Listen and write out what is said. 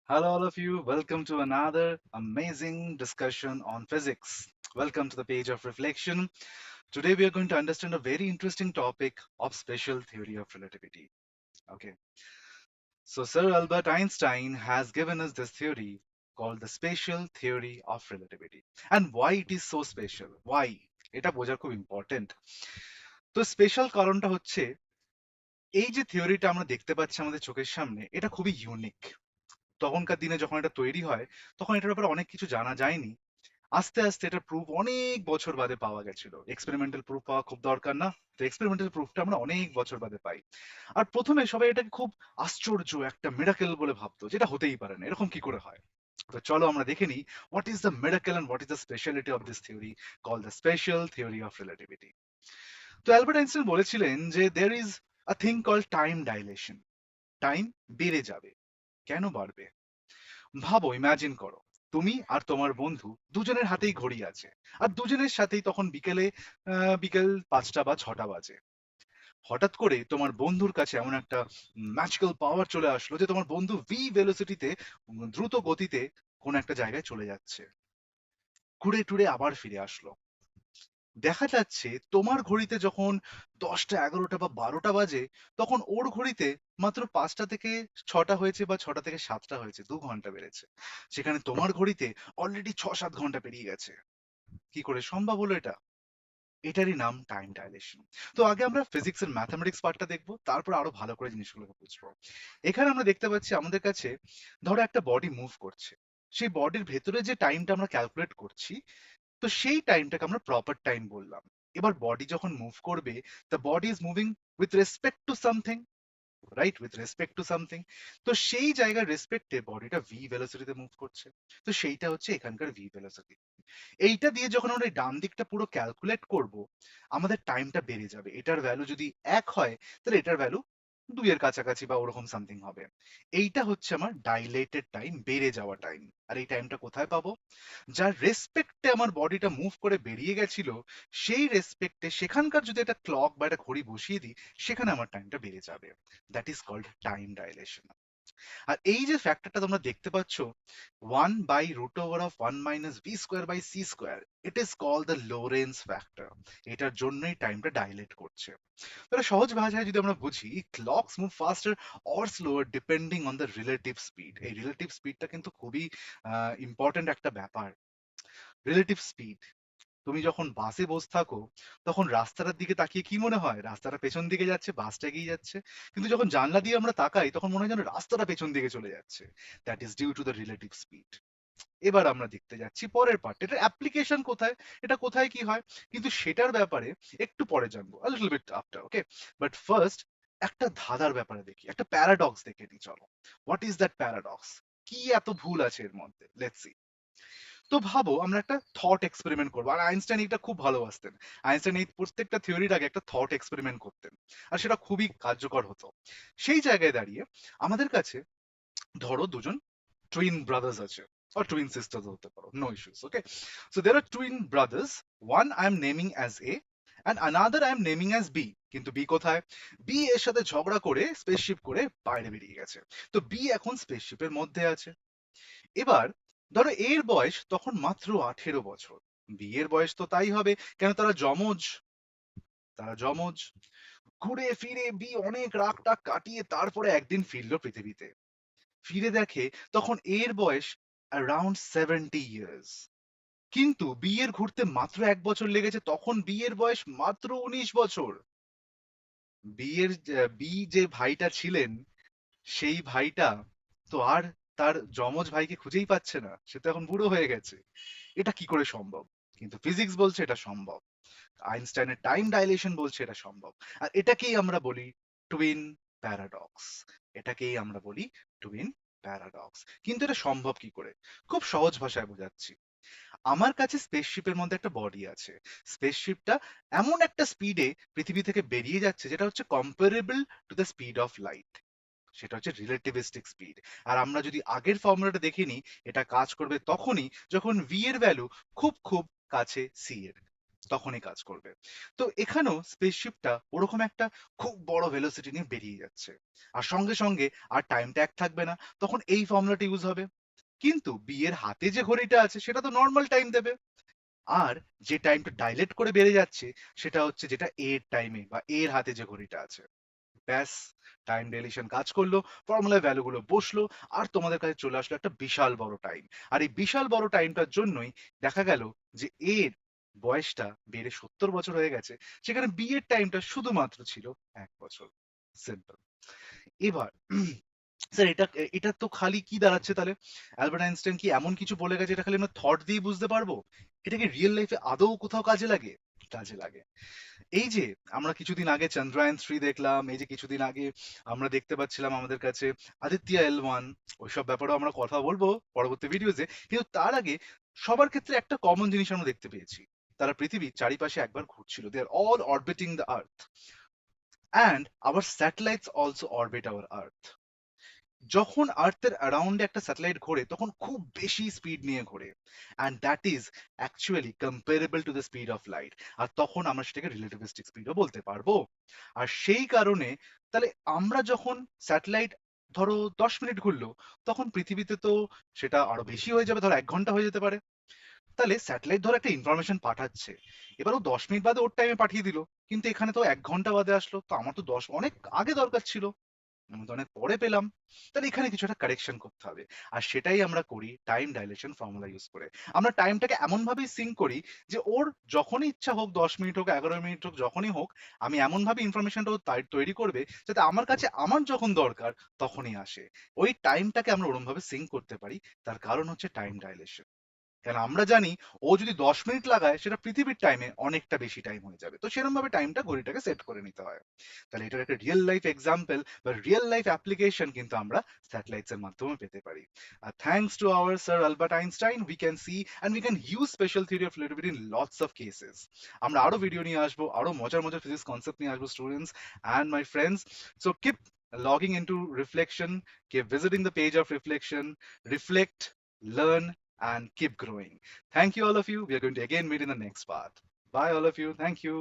Hello, all of you. Welcome to another amazing discussion on physics. Welcome to the page of reflection. Today, we are going to understand a very interesting topic of special theory of relativity. Okay, so Sir Albert Einstein has given us this theory called the special theory of relativity. And why it is so special? Why? এটা বোঝা খুব important. তো special কারণটা হচ্ছে এই যে থিওরিটা আমরা দেখতে পাচ্ছি আমাদের চোখের সামনে, এটা খুবই ইউনিক। তখনকার দিনে যখন এটা তৈরি হয় তখন এটার ব্যাপারে অনেক কিছু জানা যায়নি। আস্তে আস্তে এটা প্রুফ অনেক বছর বাদে পাওয়া গেছিল। এক্সপেরিমেন্টাল প্রুফ পাওয়া খুব দরকার না? তো এক্সপেরিমেন্টাল প্রুফটা আমরা অনেক বছর বাদে পাই। আর প্রথমে সবাই এটাকে খুব আশ্চর্য একটা মিরাকেল বলে ভাবতো, যেটা হতেই পারে না, এরকম কি করে হয়। তো চলো আমরা দেখে নিই what is the miracle and what is the speciality of this theory call the special theory of relativity. তো অ্যালবার্ট আইনস্টাইন বলেছিলেন যে there is a thing call time dilation. Time বেড়ে যাবে। কেন বাড়বে? ভাবো, ইমাজিন করো, তুমি আর তোমার বন্ধু দুজনের হাতেই ঘড়ি আছে, আর দুজনের সাথেই তখন বিকেল 5টা বা 6টা বাজে। হঠাৎ করে তোমার বন্ধুর কাছে এমন একটা ম্যাজিক্যাল পাওয়ার চলে আসলো যে তোমার বন্ধু ভি ভেলোসিটিতে, দ্রুত গতিতে কোন একটা জায়গায় চলে যাচ্ছে, ঘুরে টুরে আবার ফিরে আসলো। দেখা যাচ্ছে তোমার ঘড়িতে যখন 10টা 11টা বা 12টা বাজে, তখন ওর ঘড়িতে মাত্র 5টা থেকে 6টা হয়েছে বা 6টা থেকে 7টা হয়েছে, 2 ঘন্টা বেড়েছে। সেখানে তোমার ঘড়িতে অলরেডি 6-7 ঘন্টা পেরিয়ে গেছে। কি করে সম্ভব হলো এটা? এটারই নাম টাইম ডাইলেশন। তো আগে আমরা ফিজিক্স এর ম্যাথমেটিক্স পার্টটা দেখবো, তারপর আরো ভালো করে জিনিসগুলোকে বুঝবো। এখানে আমরা দেখতে পাচ্ছি আমাদের কাছে, ধরো একটা বডি মুভ করছে, সেই বডির ভেতরে যে টাইমটা আমরা ক্যালকুলেট করছি, তো সেই টাইমটাকে আমরা প্রপার টাইম বললাম। এবার বডি যখন মুভ করবে, the body is moving with respect to something, right, with respect to something. তো সেই জায়গার রেসপেক্টে বডিটা ভি ভেলোসিটিতে মুভ করছে। তো সেইটা হচ্ছে এখানকার ভি ভেলোসিটি। এইটা দিয়ে যখন আমরা এই ডান দিকটা পুরো ক্যালকুলেট করব, আমাদের টাইমটা বেড়ে যাবে। এটার ভ্যালু যদি 1 হয়, তাহলে এটার ভ্যালু 2 এর কাছাকাছি বা ওরকম সামথিং হবে। এইটা হচ্ছে আমার ডাইলেটেড টাইম, বেড়ে যাওয়া টাইম। আর এই টাইমটা কোথায় পাবো? যার রেসপেক্টে আমার বডিটা মুভ করে বেরিয়ে গেছিল, সেই রেসপেক্টে সেখানকার যদি একটা ক্লক বা একটা ঘড়ি বসিয়ে দিই, সেখানে আমার টাইমটা বেড়ে যাবে। That is called time dilation. আর এই যে ফ্যাক্টরটা তোমরা দেখতে পাচ্ছ, 1/√of 1 - v² / c², it is called the Lorentz factor. এটার জন্যই টাইমটা ডাইলেট করছে। তাহলে সহজ ভাষায় যদি আমরা বুঝি, clocks move ফাস্টার or slower depending on the relative speed. এই রিলেটিভ স্পিডটা কিন্তু খুবই ইম্পর্টেন্ট একটা ব্যাপার। Relative speed. তুমি যখন বাসে বসে থাকো, তখন রাস্তাটার দিকে তাকিয়ে কি মনে হয়? রাস্তাটা পেছন দিকে যাচ্ছে, বাসটা এগিয়ে যাচ্ছে। কিন্তু যখন জানলা দিয়ে আমরা তাকাই, তখন মনে হয় যেন রাস্তাটা পেছন দিকে চলে যাচ্ছে। That is due to the relative speed. এবার আমরা দেখতে যাচ্ছি পরের পার্ট, এটার অ্যাপ্লিকেশন কোথায়, এটা কোথায় কি হয়, কিন্তু সেটার ব্যাপারে একটু পরে জানবো, a little bit after, okay. But first একটা ধাঁধার ব্যাপারে দেখি, একটা প্যারাডক্স দেখে নিই, চলো। What is that paradox? কি এত ভুল আছে এর মধ্যে? Let's see. তো ভাবো আমরা একটা থট এক্সপেরিমেন্ট করবো, আর আইনস্টাইন এটা খুব ভালোবাসতেন। আইনস্টাইন এই প্রত্যেকটা থিওরির আগে একটা থট এক্সপেরিমেন্ট করতেন, আর সেটা খুবই কার্যকর হতো। সেই জায়গায় দাঁড়িয়ে আমাদের কাছে, ধরো দুজন টুইন ব্রাদার্স আছে, or twin sisters হতে পারো, no issues, okay. So there are twin brothers, one I am naming as A and another I am naming as B. কিন্তু বি কোথায়? বি এর সাথে ঝগড়া করে স্পেসশিপ করে বাইরে বেরিয়ে গেছে। তো বি এখন স্পেসশিপের মধ্যে আছে। এবার ধরো এর বয়স তখন মাত্র 18 বছর। বিয়ের বয়স তো তাই হবে, কেন তারা যমজ। তারা যমজ। ঘুরে ফিরে বি অনেক রাগ টাগ কাটিয়ে তারপরে একদিন ফিরলো পৃথিবীতে। ফিরে দেখে তখন এর বয়স অ্যারাউন্ড 70 ইয়ার্স। কিন্তু বিয়ের ঘুরতে মাত্র 1 বছর লেগেছে, তখন বিয়ের বয়স মাত্র 19 বছর। বি যে ভাইটা ছিলেন, সেই ভাইটা তো আর তার যমজ ভাইকে খুঁজেই পাচ্ছে না, সে তো এখন বুড়ো হয়ে গেছে। এটা কি করে সম্ভব? কিন্তু ফিজিক্স বলছে এটা সম্ভব। আইনস্টাইনের টাইম ডাইলেশন বলছে এটা সম্ভব। আর এটাকেই আমরা বলি টুইন প্যারাডক্স। এটাকেই আমরা বলি টুইন প্যারাডক্স। কিন্তু এটা সম্ভব কি করে? খুব সহজ ভাষায় বোঝাচ্ছি। আমার কাছে স্পেসশিপের মধ্যে একটা বডি আছে। স্পেসশিপটা এমন একটা স্পিডে পৃথিবী থেকে বেরিয়ে যাচ্ছে, যেটা হচ্ছে comparable to the speed of light. সেটা হচ্ছে রিলেটিভিস্টিক স্পিড। আর আমরা যদি আগের ফর্মুলাটা দেখে নিই, এটা কাজ করবে তখনই যখন ভি এর ভ্যালু খুব খুব কাছে সি এর। তখনই কাজ করবে। তো এখানেও স্পেসশিপটা ওরকম একটা খুব বড় ভেলোসিটি নিয়ে বেরিয়ে যাচ্ছে, আর সঙ্গে সঙ্গে আর টাইমটা এক থাকবে না, তখন এই ফর্মুলাটা ইউজ হবে। কিন্তু বি এর হাতে যে ঘড়িটা আছে সেটা তো নর্মাল টাইম দেবে, আর যে টাইমটা ডাইলেট করে বেড়ে যাচ্ছে সেটা হচ্ছে যেটা এ এর টাইমে বা এ এর হাতে যে ঘড়িটা আছে। ব্যাস, টাইম ডেলিশন কাজ করলো, ফর্মুলার ভ্যালুগুলো বসলো, আর তোমাদের কাছে চলে আসলো একটা বিশাল বড় টাইম। আর এই বিশাল বড় টাইমটার জন্যই দেখা গেল যে এর বয়সটা বেড়ে 70 বছর হয়ে গেছে, সেখানে বি এর টাইমটা শুধুমাত্র ছিল 1 বছর। সিম্পল। এবার স্যার এটা এটা তো খালি কি দাঁড়াচ্ছে তাহলে? অ্যালবার্ট আইনস্টাইন কি এমন কিছু বলে গেছে এটা খালি আমরা থট দিয়ে বুঝতে পারবো? এটাকে রিয়েল লাইফে আদৌ কোথাও কাজে লাগে? কাজে লাগে। এই যে আমরা কিছুদিন আগে চন্দ্রায়ন 3 দেখলাম, এই যে কিছুদিন আগে আমরা দেখতে পাচ্ছিলাম আমাদের কাছে আদিত্য L1, ওইসব ব্যাপারেও আমরা কথা বলবো পরবর্তী ভিডিওতে। কিন্তু তার আগে সবার ক্ষেত্রে একটা কমন জিনিস আমরা দেখতে পেয়েছি, তারা পৃথিবীর চারিপাশে একবার ঘুরছিল, they are all orbiting the earth, and our satellites also orbit our earth. যখন আর্থের অ্যারাউন্ডে একটা স্যাটেলাইট ঘোরে তখন খুব বেশি স্পিড নিয়ে ঘোরে, and that is actually comparable to the speed of light. আর তখন আমরা সেটাকে রিলেটিভিস্টিক স্পিডও বলতে পারবো। আর সেই কারণে তাহলে আমরা যখন স্যাটেলাইট ধরো 10 মিনিট ঘুরলো, তখন পৃথিবীতে তো সেটা আরো বেশি হয়ে যাবে, ধরো 1 ঘন্টা হয়ে যেতে পারে। তাহলে স্যাটেলাইট ধরো একটা ইনফরমেশন পাঠাচ্ছে, এবার ও 10 মিনিট বাদে ওর টাইমে পাঠিয়ে দিল, কিন্তু এখানে তো 1 ঘন্টা বাদে আসলো, তো আমার তো অনেক আগে দরকার ছিল, আমি তো অনেক পরে পেলাম। তাহলে এখানে কিছু একটা কারেকশন করতে হবে, আর সেটাই আমরা করি টাইম ডাইলেশন ফর্মুলা ইউজ করে। আমরা টাইমটাকে এমন ভাবেই সিঙ্ক করি যে ওর যখনই ইচ্ছা হোক, 10 মিনিট হোক, 11 মিনিট হোক, যখনই হোক, আমি এমন ভাবে ইনফরমেশনটা ও তৈরি করবে যাতে আমার কাছে আমার যখন দরকার তখনই আসে। ওই টাইমটাকে আমরা ওরম ভাবে সিঙ্ক করতে পারি, তার কারণ হচ্ছে টাইম ডাইলেশন। কারণ আমরা জানি ও যদি 10 মিনিট লাগায় সেটা পৃথিবীর টাইমে অনেকটা বেশি টাইম হয়ে যাবে, তো সেরকম ভাবে টাইমটা ঘড়িটাকে সেট করে নিতে হয়। তাহলে এটার একটা রিয়েল লাইফ এক্সাম্পল বা রিয়েল লাইফ অ্যাপ্লিকেশন কিন্তু আমরা স্যাটেলাইটস এর মাধ্যমে পেতে পারি। আর thanks to our sir Albert Einstein we can see and we can use special theory of relativity in lots of cases. আমরা আরো ভিডিও নিয়ে আসবো, আরো মজার মজার ফিজিক্স কনসেপ্ট নিয়ে আসবো students and my friends. So keep logging into reflection, keep visiting the page of reflection, reflect, learn, and keep growing. Thank you, all of you. We are going to again meet in the next part. Bye, all of you. Thank you.